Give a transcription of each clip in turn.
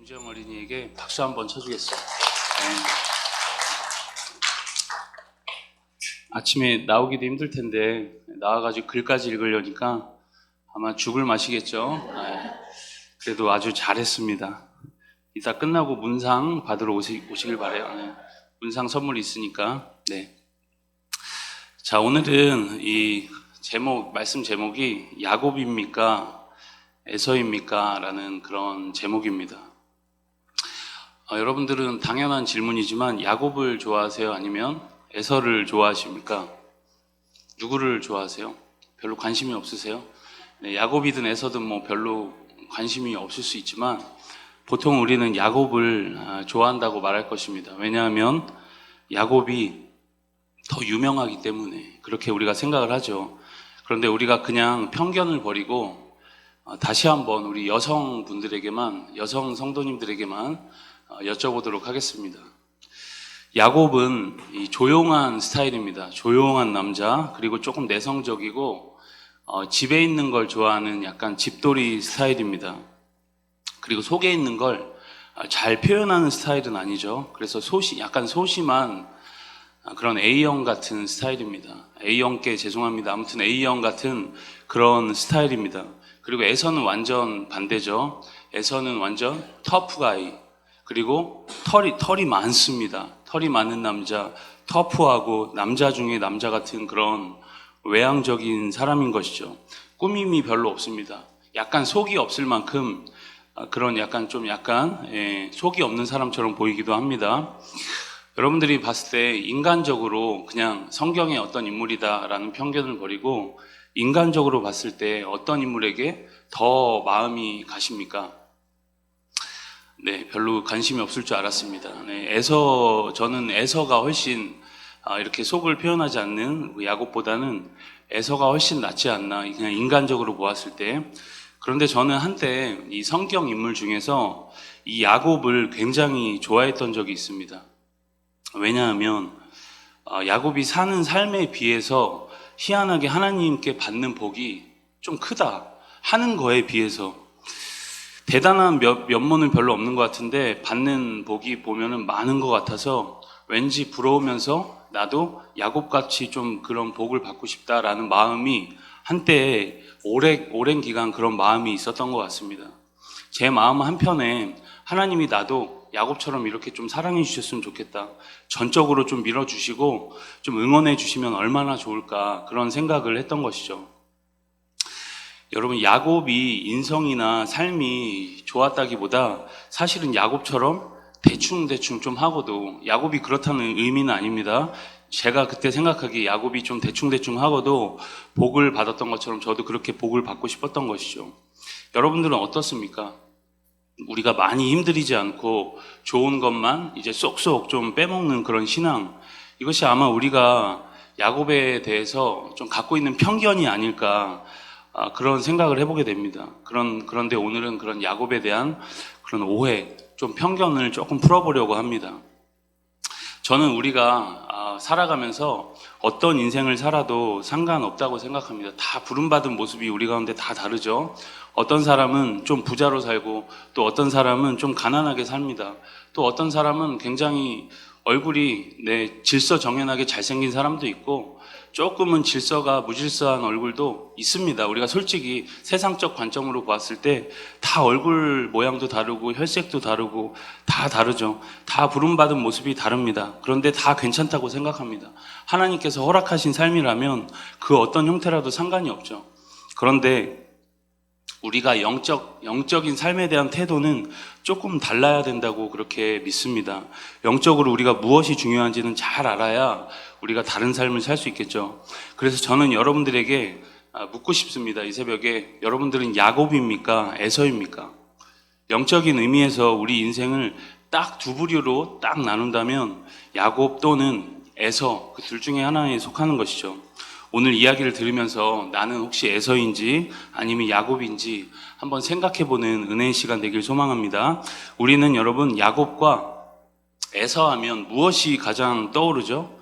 김지영 어린이에게 박수 한번 쳐주겠어요. 네. 아침에 나오기도 힘들 텐데 나와가지고 글까지 읽으려니까 아마 죽을 맛이겠죠. 네. 그래도 아주 잘했습니다. 이따 끝나고 문상 받으러 오시길 바래요. 네. 문상 선물 있으니까. 네. 자, 오늘은 이 말씀 제목이 야곱입니까? 에서입니까? 라는 그런 제목입니다. 여러분들은 당연한 질문이지만 야곱을 좋아하세요? 아니면 에서를 좋아하십니까? 누구를 좋아하세요? 별로 관심이 없으세요? 네, 야곱이든 에서든 뭐 별로 관심이 없을 수 있지만 보통 우리는 야곱을 좋아한다고 말할 것입니다. 왜냐하면 야곱이 더 유명하기 때문에 그렇게 우리가 생각을 하죠. 그런데 우리가 그냥 편견을 버리고 다시 한번 우리 여성 성도님들에게만 여쭤보도록 하겠습니다. 야곱은 이 조용한 스타일입니다. 조용한 남자, 그리고 조금 내성적이고 집에 있는 걸 좋아하는 약간 집돌이 스타일입니다. 그리고 속에 있는 걸 잘 표현하는 스타일은 아니죠. 그래서 약간 소심한 그런 A형 같은 스타일입니다. A형께 죄송합니다. 아무튼 A형 같은 그런 스타일입니다. 그리고 에서는 완전 반대죠. 에서는 완전 터프가이. 그리고 털이 많습니다. 털이 많은 남자, 터프하고 남자 중에 남자 같은 그런 외향적인 사람인 것이죠. 꾸밈이 별로 없습니다. 약간 속이 없을 만큼 그런 속이 없는 사람처럼 보이기도 합니다. 여러분들이 봤을 때 인간적으로 그냥 성경의 어떤 인물이다라는 편견을 버리고 인간적으로 봤을 때 어떤 인물에게 더 마음이 가십니까? 네, 별로 관심이 없을 줄 알았습니다. 네, 저는 에서가 훨씬 이렇게 속을 표현하지 않는 야곱보다는 에서가 훨씬 낫지 않나, 그냥 인간적으로 보았을 때. 그런데 저는 한때 이 성경 인물 중에서 이 야곱을 굉장히 좋아했던 적이 있습니다. 왜냐하면 야곱이 사는 삶에 비해서 희한하게 하나님께 받는 복이 좀 크다. 하는 거에 비해서 대단한 면모는 별로 없는 것 같은데 받는 복이 보면은 많은 것 같아서 왠지 부러우면서 나도 야곱같이 좀 그런 복을 받고 싶다라는 마음이 한때 오랜 기간 그런 마음이 있었던 것 같습니다. 제 마음 한편에 하나님이 나도 야곱처럼 이렇게 좀 사랑해 주셨으면 좋겠다. 전적으로 좀 밀어주시고 좀 응원해 주시면 얼마나 좋을까, 그런 생각을 했던 것이죠. 여러분, 야곱이 인성이나 삶이 좋았다기보다 사실은 야곱처럼 대충 좀 하고도, 야곱이 그렇다는 의미는 아닙니다. 제가 그때 생각하기에 야곱이 좀 대충 하고도 복을 받았던 것처럼 저도 그렇게 복을 받고 싶었던 것이죠. 여러분들은 어떻습니까? 우리가 많이 힘들이지 않고 좋은 것만 이제 쏙쏙 좀 빼먹는 그런 신앙, 이것이 아마 우리가 야곱에 대해서 좀 갖고 있는 편견이 아닐까, 그런 생각을 해보게 됩니다. 그런데 오늘은 그런 야곱에 대한 그런 오해, 좀 편견을 조금 풀어보려고 합니다. 저는 우리가 살아가면서 어떤 인생을 살아도 상관없다고 생각합니다. 다 부름받은 모습이 우리 가운데 다 다르죠. 어떤 사람은 좀 부자로 살고, 또 어떤 사람은 좀 가난하게 삽니다. 또 어떤 사람은 굉장히 얼굴이 질서정연하게 잘생긴 사람도 있고, 조금은 질서가 무질서한 얼굴도 있습니다. 우리가 솔직히 세상적 관점으로 봤을 때 다 얼굴 모양도 다르고 혈색도 다르고 다 다르죠. 다 부름받은 모습이 다릅니다. 그런데 다 괜찮다고 생각합니다. 하나님께서 허락하신 삶이라면 그 어떤 형태라도 상관이 없죠. 그런데 우리가 영적인 삶에 대한 태도는 조금 달라야 된다고 그렇게 믿습니다. 영적으로 우리가 무엇이 중요한지는 잘 알아야 우리가 다른 삶을 살 수 있겠죠. 그래서 저는 여러분들에게 묻고 싶습니다. 이 새벽에 여러분들은 야곱입니까? 에서입니까? 영적인 의미에서 우리 인생을 딱 두 부류로 딱 나눈다면 야곱 또는 에서, 그 둘 중에 하나에 속하는 것이죠. 오늘 이야기를 들으면서 나는 혹시 에서인지 아니면 야곱인지 한번 생각해보는 은혜의 시간 되길 소망합니다. 우리는 여러분, 야곱과 에서 하면 무엇이 가장 떠오르죠?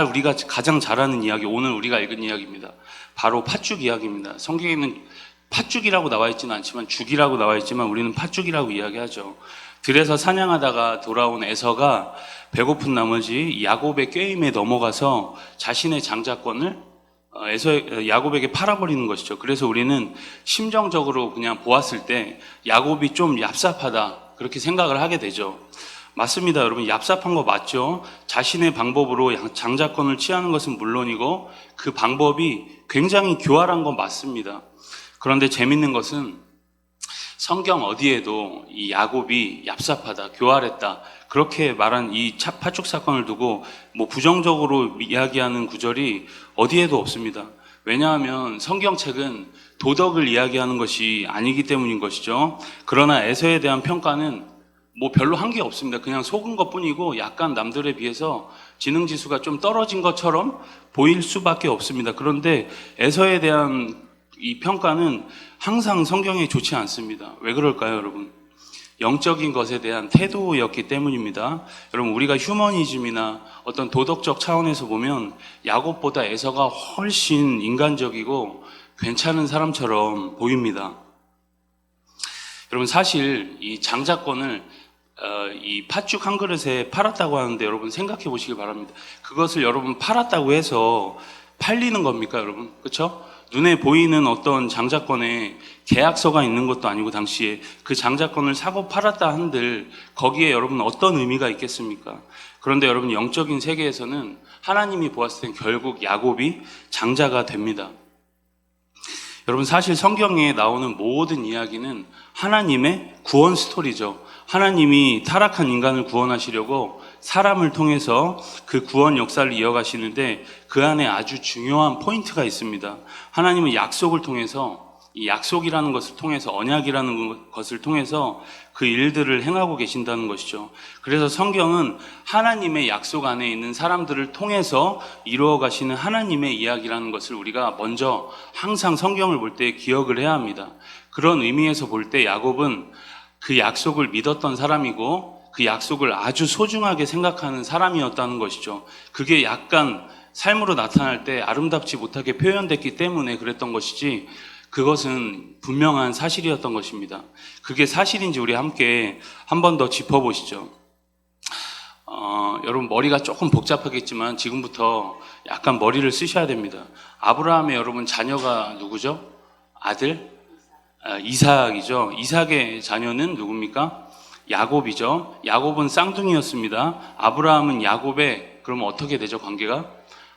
우리가 가장 잘 아는 이야기, 오늘 우리가 읽은 이야기입니다. 바로 팥죽 이야기입니다. 성경에는 팥죽이라고 나와 있지는 않지만 죽이라고 나와 있지만 우리는 팥죽이라고 이야기하죠. 들에서 사냥하다가 돌아온 에서가 배고픈 나머지 야곱의 꾀임에 넘어가서 자신의 장자권을 야곱에게 팔아버리는 것이죠. 그래서 우리는 심정적으로 그냥 보았을 때 야곱이 좀 얍삽하다 그렇게 생각을 하게 되죠. 맞습니다, 여러분. 얍삽한 거 맞죠? 자신의 방법으로 장자권을 취하는 것은 물론이고 그 방법이 굉장히 교활한 건 맞습니다. 그런데 재밌는 것은 성경 어디에도 이 야곱이 얍삽하다, 교활했다 그렇게 말한 이 팥죽 사건을 두고 뭐 부정적으로 이야기하는 구절이 어디에도 없습니다. 왜냐하면 성경책은 도덕을 이야기하는 것이 아니기 때문인 것이죠. 그러나 에서에 대한 평가는 뭐 별로 한 게 없습니다. 그냥 속은 것뿐이고 약간 남들에 비해서 지능지수가 좀 떨어진 것처럼 보일 수밖에 없습니다. 그런데 에서에 대한 이 평가는 항상 성경에 좋지 않습니다. 왜 그럴까요, 여러분? 영적인 것에 대한 태도였기 때문입니다. 여러분, 우리가 휴머니즘이나 어떤 도덕적 차원에서 보면 야곱보다 에서가 훨씬 인간적이고 괜찮은 사람처럼 보입니다. 여러분, 사실 이 장자권을 이 팥죽 한 그릇에 팔았다고 하는데 여러분 생각해 보시기 바랍니다. 그것을 여러분 팔았다고 해서 팔리는 겁니까, 여러분? 그렇죠? 눈에 보이는 어떤 장자권에 계약서가 있는 것도 아니고 당시에 그 장자권을 사고 팔았다 한들 거기에 여러분 어떤 의미가 있겠습니까? 그런데 여러분 영적인 세계에서는 하나님이 보았을 땐 결국 야곱이 장자가 됩니다. 여러분 사실 성경에 나오는 모든 이야기는 하나님의 구원 스토리죠. 하나님이 타락한 인간을 구원하시려고 사람을 통해서 그 구원 역사를 이어가시는데 그 안에 아주 중요한 포인트가 있습니다. 하나님은 약속을 통해서 이 약속이라는 것을 통해서 언약이라는 것을 통해서 그 일들을 행하고 계신다는 것이죠. 그래서 성경은 하나님의 약속 안에 있는 사람들을 통해서 이루어 가시는 하나님의 이야기라는 것을 우리가 먼저 항상 성경을 볼 때 기억을 해야 합니다. 그런 의미에서 볼 때 야곱은 그 약속을 믿었던 사람이고 그 약속을 아주 소중하게 생각하는 사람이었다는 것이죠. 그게 약간 삶으로 나타날 때 아름답지 못하게 표현됐기 때문에 그랬던 것이지 그것은 분명한 사실이었던 것입니다. 그게 사실인지 우리 함께 한 번 더 짚어보시죠. 여러분 머리가 조금 복잡하겠지만 지금부터 약간 머리를 쓰셔야 됩니다. 아브라함의 여러분 자녀가 누구죠? 아들? 이삭이죠. 이삭의 자녀는 누굽니까? 야곱이죠. 야곱은 쌍둥이였습니다. 아브라함은 야곱의 그럼 어떻게 되죠? 관계가?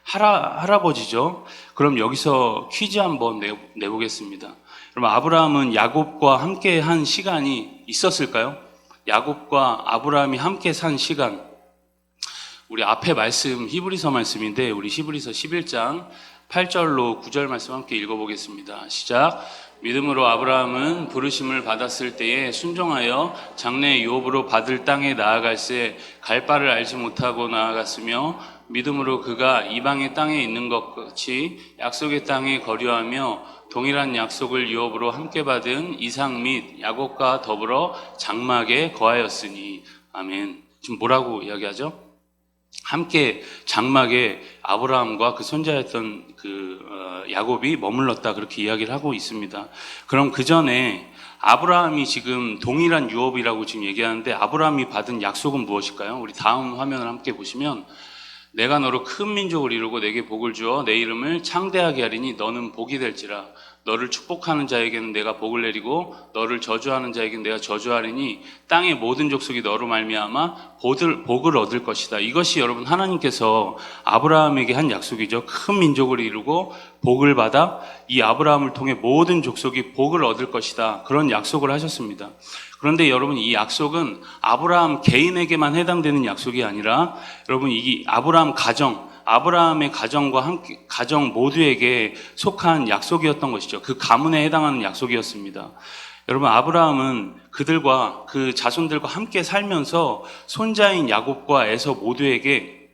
할아버지죠. 그럼 여기서 퀴즈 한번 내보겠습니다. 그럼 아브라함은 야곱과 함께 한 시간이 있었을까요? 야곱과 아브라함이 함께 산 시간. 우리 앞에 말씀 히브리서 말씀인데 우리 히브리서 11장 8절로 9절 말씀 함께 읽어보겠습니다. 시작. 믿음으로 아브라함은 부르심을 받았을 때에 순종하여 장래 유업으로 받을 땅에 나아갈새 갈 바를 알지 못하고 나아갔으며 믿음으로 그가 이방의 땅에 있는 것 같이 약속의 땅에 거류하며 동일한 약속을 유업으로 함께 받은 이삭 및 야곱과 더불어 장막에 거하였으니. 아멘. 지금 뭐라고 이야기하죠? 함께 장막에 아브라함과 그 손자였던 야곱이 머물렀다 그렇게 이야기를 하고 있습니다. 그럼 그 전에 아브라함이 지금 동일한 유업이라고 지금 얘기하는데 아브라함이 받은 약속은 무엇일까요? 우리 다음 화면을 함께 보시면 내가 너로 큰 민족을 이루고 내게 복을 주어 내 이름을 창대하게 하리니 너는 복이 될지라. 너를 축복하는 자에게는 내가 복을 내리고 너를 저주하는 자에게는 내가 저주하리니 땅의 모든 족속이 너로 말미암아 복을 얻을 것이다. 이것이 여러분 하나님께서 아브라함에게 한 약속이죠. 큰 민족을 이루고 복을 받아 이 아브라함을 통해 모든 족속이 복을 얻을 것이다. 그런 약속을 하셨습니다. 그런데 여러분 이 약속은 아브라함 개인에게만 해당되는 약속이 아니라 여러분 이 아브라함 아브라함의 가정과 함께 가정 모두에게 속한 약속이었던 것이죠. 그 가문에 해당하는 약속이었습니다. 여러분 아브라함은 그들과 그 자손들과 함께 살면서 손자인 야곱과 에서 모두에게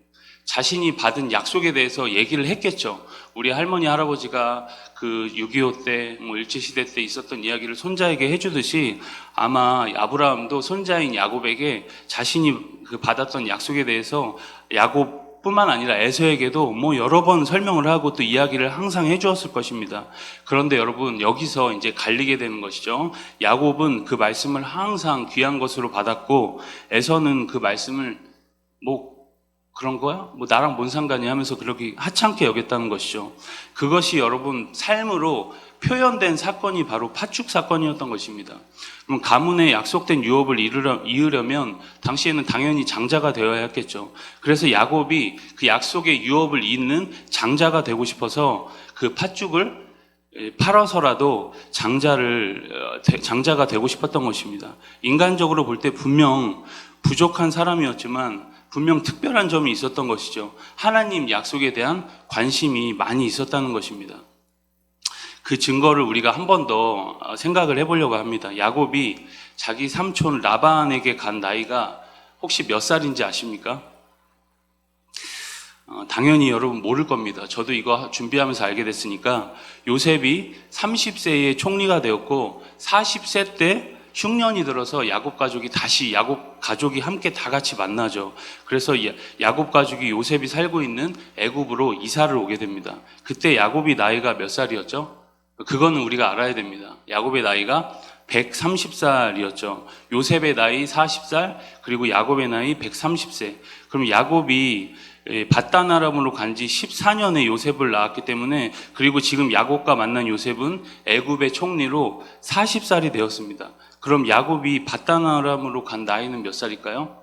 자신이 받은 약속에 대해서 얘기를 했겠죠. 우리 할머니 할아버지가 그 6.25 때 일제시대 때 있었던 이야기를 손자에게 해주듯이 아마 아브라함도 손자인 야곱에게 자신이 그 받았던 약속에 대해서 야곱 야곱뿐만 아니라 에서에게도 뭐 여러 번 설명을 하고 또 이야기를 항상 해주었을 것입니다. 그런데 여러분, 여기서 이제 갈리게 되는 것이죠. 야곱은 그 말씀을 항상 귀한 것으로 받았고, 에서는 그 말씀을 뭐 그런 거야? 뭐 나랑 뭔 상관이 하면서 그렇게 하찮게 여겼다는 것이죠. 그것이 여러분 삶으로 표현된 사건이 바로 팥죽 사건이었던 것입니다. 그럼 가문의 약속된 유업을 이으려면 당시에는 당연히 장자가 되어야 했겠죠. 그래서 야곱이 그 약속의 유업을 잇는 장자가 되고 싶어서 그 팥죽을 팔아서라도 장자가 되고 싶었던 것입니다. 인간적으로 볼 때 분명 부족한 사람이었지만 분명 특별한 점이 있었던 것이죠. 하나님 약속에 대한 관심이 많이 있었다는 것입니다. 그 증거를 우리가 한 번 더 생각을 해보려고 합니다. 야곱이 자기 삼촌 라반에게 간 나이가 혹시 몇 살인지 아십니까? 당연히 여러분 모를 겁니다. 저도 이거 준비하면서 알게 됐으니까 요셉이 30세에 총리가 되었고 40세 때 흉년이 들어서 야곱 가족이 함께 다 같이 만나죠. 그래서 야곱 가족이 요셉이 살고 있는 애굽으로 이사를 오게 됩니다. 그때 야곱이 나이가 몇 살이었죠? 그거는 우리가 알아야 됩니다. 야곱의 나이가 130살이었죠. 요셉의 나이 40살, 그리고 야곱의 나이 130세. 그럼 야곱이 밧단 아람으로 간 지 14년에 요셉을 낳았기 때문에, 그리고 지금 야곱과 만난 요셉은 애굽의 총리로 40살이 되었습니다. 그럼 야곱이 밧단 아람으로 간 나이는 몇 살일까요?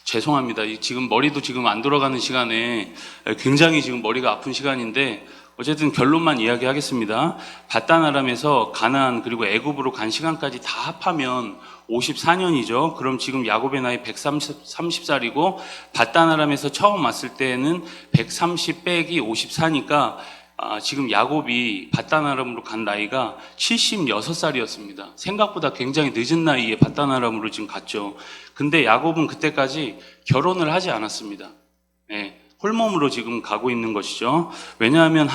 죄송합니다. 지금 머리도 지금 안 돌아가는 시간에 굉장히 지금 머리가 아픈 시간인데 어쨌든 결론만 이야기하겠습니다. 밧단 아람에서 가나안 그리고 애굽으로 간 시간까지 다 합하면 54년이죠. 그럼 지금 야곱의 나이 130살이고 밧단 아람에서 처음 왔을 때는 130 빼기 54니까 지금 야곱이 밧단 아람으로 간 나이가 76살이었습니다. 생각보다 굉장히 늦은 나이에 밧단 아람으로 지금 갔죠. 근데 야곱은 그때까지 결혼을 하지 않았습니다. 네, 홀몸으로 지금 가고 있는 것이죠. 왜냐하면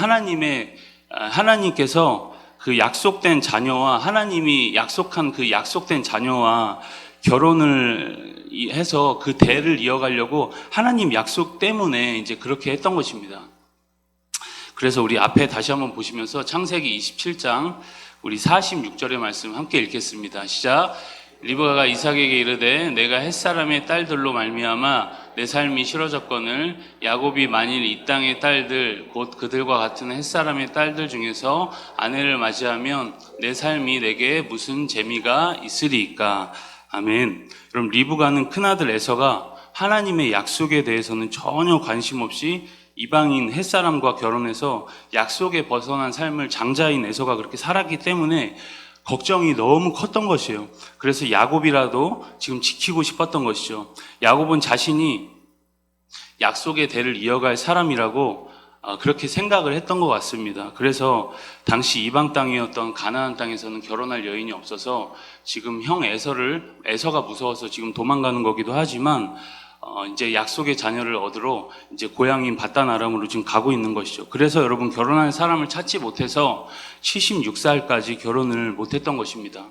하나님께서 그 약속된 자녀와 하나님이 약속한 그 약속된 자녀와 결혼을 해서 그 대를 이어가려고 하나님 약속 때문에 이제 그렇게 했던 것입니다. 그래서 우리 앞에 다시 한번 보시면서 창세기 27장 우리 46절의 말씀 함께 읽겠습니다. 시작. 리브가가 이삭에게 이르되 내가 햇사람의 딸들로 말미암아 내 삶이 싫어졌거늘 야곱이 만일 이 땅의 딸들 곧 그들과 같은 햇사람의 딸들 중에서 아내를 맞이하면 내 삶이 내게 무슨 재미가 있으리이까. 아멘. 그럼 리브가는 큰아들 에서가 하나님의 약속에 대해서는 전혀 관심 없이 이방인 햇사람과 결혼해서 약속에 벗어난 삶을 장자인 에서가 그렇게 살았기 때문에 걱정이 너무 컸던 것이에요. 그래서 야곱이라도 지금 지키고 싶었던 것이죠. 야곱은 자신이 약속의 대를 이어갈 사람이라고 그렇게 생각을 했던 것 같습니다. 그래서 당시 이방 땅이었던 가나안 땅에서는 결혼할 여인이 없어서 지금 형 에서가 무서워서 지금 도망가는 거기도 하지만 이제 약속의 자녀를 얻으러 이제 고향인 밧단 아람으로 지금 가고 있는 것이죠. 그래서 여러분 결혼할 사람을 찾지 못해서 76살까지 결혼을 못했던 것입니다.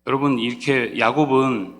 여러분 이렇게 야곱은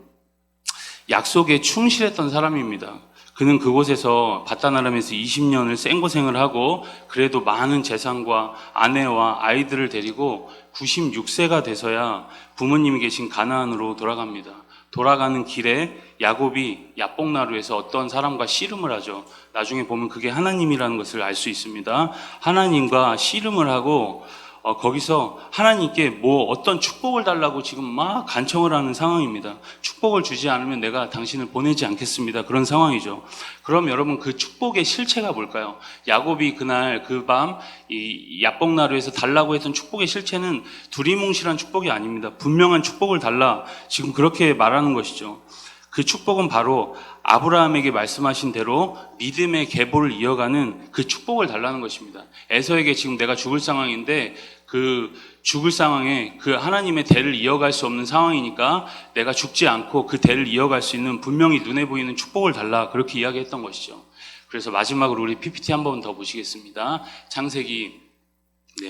약속에 충실했던 사람입니다. 그는 그곳에서 밧단 아람에서 20년을 생고생을 하고 그래도 많은 재산과 아내와 아이들을 데리고 96세가 돼서야 부모님이 계신 가나안으로 돌아갑니다. 돌아가는 길에 야곱이 야복나루에서 어떤 사람과 씨름을 하죠. 나중에 보면 그게 하나님이라는 것을 알 수 있습니다. 하나님과 씨름을 하고 거기서 하나님께 뭐 어떤 축복을 달라고 지금 막 간청을 하는 상황입니다. 축복을 주지 않으면 내가 당신을 보내지 않겠습니다. 그런 상황이죠. 그럼 여러분 그 축복의 실체가 뭘까요? 야곱이 그날 그 밤 이 야복나루에서 달라고 했던 축복의 실체는 두리뭉실한 축복이 아닙니다. 분명한 축복을 달라 지금 그렇게 말하는 것이죠. 그 축복은 바로 아브라함에게 말씀하신 대로 믿음의 계보를 이어가는 그 축복을 달라는 것입니다. 에서에게 지금 내가 죽을 상황인데 그 죽을 상황에 그 하나님의 대를 이어갈 수 없는 상황이니까 내가 죽지 않고 그 대를 이어갈 수 있는 분명히 눈에 보이는 축복을 달라 그렇게 이야기했던 것이죠. 그래서 마지막으로 우리 PPT 한 번 더 보시겠습니다. 창세기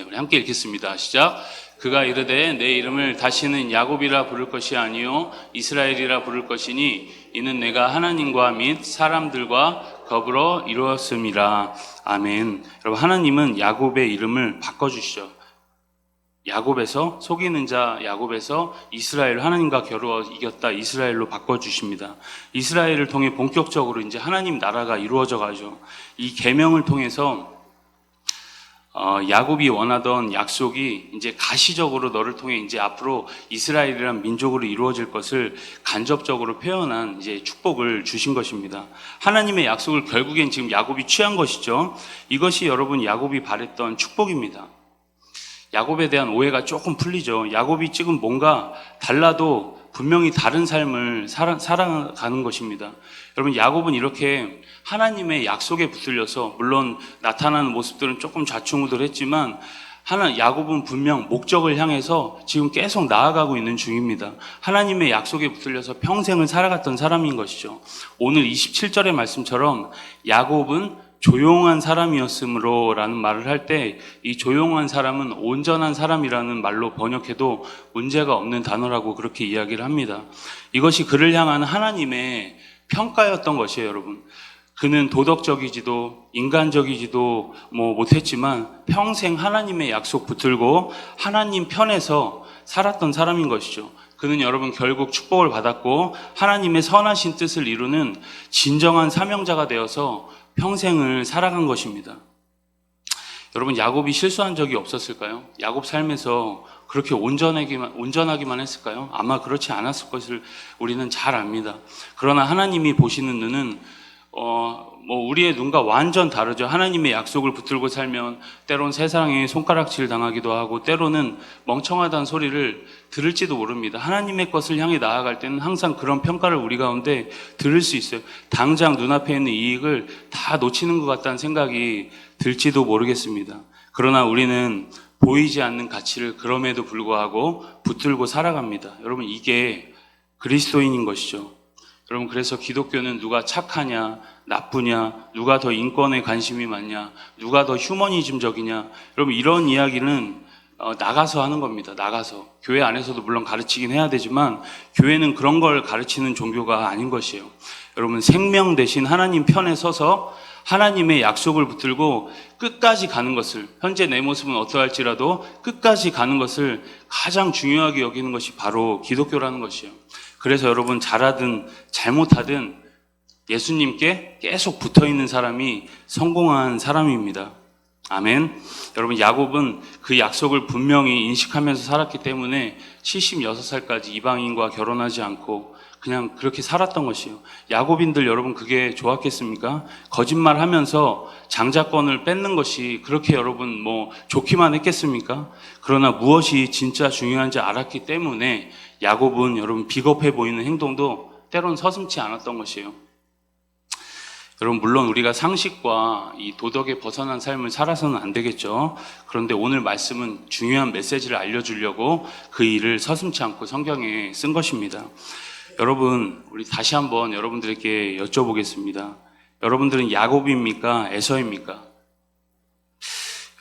우리 함께 읽겠습니다. 시작. 그가 이르되 내 이름을 다시는 야곱이라 부를 것이 아니요 이스라엘이라 부를 것이니 이는 내가 하나님과 및 사람들과 더불어 이루었음이라. 아멘. 여러분, 하나님은 야곱의 이름을 바꿔주시죠. 야곱에서, 속이는 자 야곱에서 이스라엘, 하나님과 겨루어 이겼다 이스라엘로 바꿔주십니다. 이스라엘을 통해 본격적으로 이제 하나님 나라가 이루어져 가죠. 이 계명을 통해서 야곱이 원하던 약속이 이제 가시적으로 너를 통해 이제 앞으로 이스라엘이란 민족으로 이루어질 것을 간접적으로 표현한 이제 축복을 주신 것입니다. 하나님의 약속을 결국엔 지금 야곱이 취한 것이죠. 이것이 여러분 야곱이 바랬던 축복입니다. 야곱에 대한 오해가 조금 풀리죠. 야곱이 지금 뭔가 달라도 분명히 다른 삶을 살아가는 것입니다. 여러분, 야곱은 이렇게 하나님의 약속에 붙들려서, 물론 나타나는 모습들은 조금 좌충우돌했지만 야곱은 분명 목적을 향해서 지금 계속 나아가고 있는 중입니다. 하나님의 약속에 붙들려서 평생을 살아갔던 사람인 것이죠. 오늘 27절의 말씀처럼 야곱은 조용한 사람이었으므로 라는 말을 할 때 이 조용한 사람은 온전한 사람이라는 말로 번역해도 문제가 없는 단어라고 그렇게 이야기를 합니다. 이것이 그를 향한 하나님의 평가였던 것이에요, 여러분. 그는 도덕적이지도 인간적이지도 못했지만 평생 하나님의 약속 붙들고 하나님 편에서 살았던 사람인 것이죠. 그는 여러분 결국 축복을 받았고 하나님의 선하신 뜻을 이루는 진정한 사명자가 되어서 평생을 살아간 것입니다. 여러분, 야곱이 실수한 적이 없었을까요? 야곱 삶에서 그렇게 온전하기만 했을까요? 아마 그렇지 않았을 것을 우리는 잘 압니다. 그러나 하나님이 보시는 눈은 우리의 눈과 완전 다르죠. 하나님의 약속을 붙들고 살면 때론 세상에 손가락질 당하기도 하고 때로는 멍청하다는 소리를 들을지도 모릅니다. 하나님의 것을 향해 나아갈 때는 항상 그런 평가를 우리 가운데 들을 수 있어요. 당장 눈앞에 있는 이익을 다 놓치는 것 같다는 생각이 들지도 모르겠습니다. 그러나 우리는 보이지 않는 가치를 그럼에도 불구하고 붙들고 살아갑니다. 여러분, 이게 그리스도인인 것이죠. 여러분, 그래서 기독교는 누가 착하냐, 나쁘냐, 누가 더 인권에 관심이 많냐, 누가 더 휴머니즘적이냐, 여러분, 이런 이야기는 나가서 하는 겁니다. 나가서. 교회 안에서도 물론 가르치긴 해야 되지만 교회는 그런 걸 가르치는 종교가 아닌 것이에요. 여러분, 생명 대신 하나님 편에 서서 하나님의 약속을 붙들고 끝까지 가는 것을, 현재 내 모습은 어떠할지라도 끝까지 가는 것을 가장 중요하게 여기는 것이 바로 기독교라는 것이에요. 그래서 여러분, 잘하든 잘못하든 예수님께 계속 붙어있는 사람이 성공한 사람입니다. 아멘. 여러분, 야곱은 그 약속을 분명히 인식하면서 살았기 때문에 76살까지 이방인과 결혼하지 않고 그냥 그렇게 살았던 것이에요. 야곱인들 여러분, 그게 좋았겠습니까? 거짓말 하면서 장자권을 뺏는 것이 그렇게 여러분 좋기만 했겠습니까? 그러나 무엇이 진짜 중요한지 알았기 때문에 야곱은 여러분 비겁해 보이는 행동도 때론 서슴지 않았던 것이에요. 여러분, 물론 우리가 상식과 이 도덕에 벗어난 삶을 살아서는 안 되겠죠. 그런데 오늘 말씀은 중요한 메시지를 알려주려고 그 일을 서슴지 않고 성경에 쓴 것입니다. 여러분, 우리 다시 한번 여러분들에게 여쭤보겠습니다. 여러분들은 야곱입니까? 에서입니까?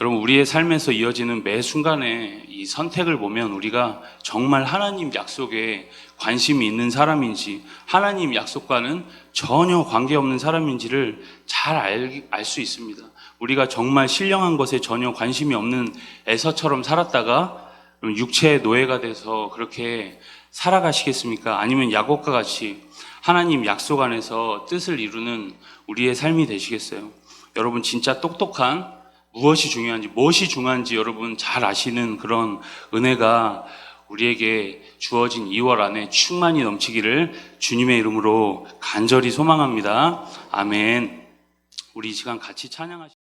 여러분, 우리의 삶에서 이어지는 매 순간에 이 선택을 보면 우리가 정말 하나님 약속에 관심이 있는 사람인지, 하나님 약속과는 전혀 관계없는 사람인지를 잘 알 수 있습니다. 우리가 정말 신령한 것에 전혀 관심이 없는 에서처럼 살았다가 육체의 노예가 돼서 그렇게 살아가시겠습니까? 아니면 야곱과 같이 하나님 약속 안에서 뜻을 이루는 우리의 삶이 되시겠어요? 여러분, 진짜 똑똑한, 무엇이 중요한지 여러분 잘 아시는 그런 은혜가 우리에게 주어진 2월 안에 충만히 넘치기를 주님의 이름으로 간절히 소망합니다. 아멘. 우리 이 시간 같이 찬양하시죠.